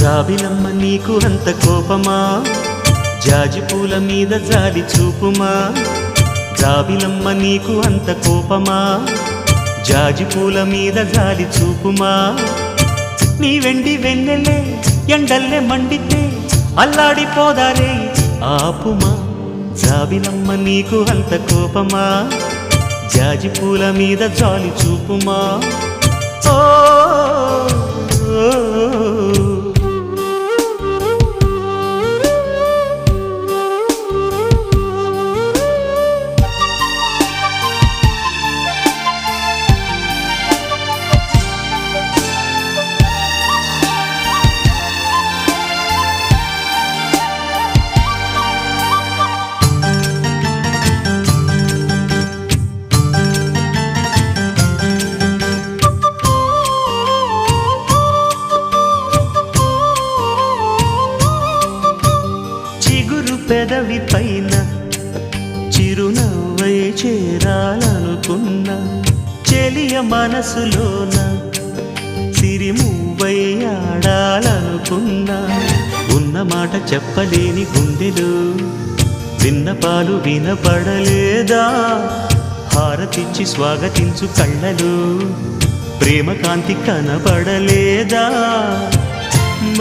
జాబిలమ్మ నీకు అంత కోపమా, జాజి పూల మీద జాలి చూపుమా. జాబిలమ్మ నీకు అంత కోపమా, జాజి పూల మీద జాలి చూపుమా. నీ వెండి వెన్నెలే ఎండల్లే మండితే అల్లాడిపోదారే ఆపుమా. జాబిలమ్మ నీకు అంత కోపమా, జాజి పూల మీద జాలి చూపుమా. ఓ పెదవి పైన చిరునవ్వై చేరాలనుకున్నా, చెలియ మనసులోన సిరిమువ్వై ఆడాలనుకున్నా. ఉన్న మాట చెప్పలేని గుండెలు విన్నపాలు వినపడలేదా, హారతిచ్చి స్వాగతించు కళ్ళలు ప్రేమ కాంతి కనబడలేదా.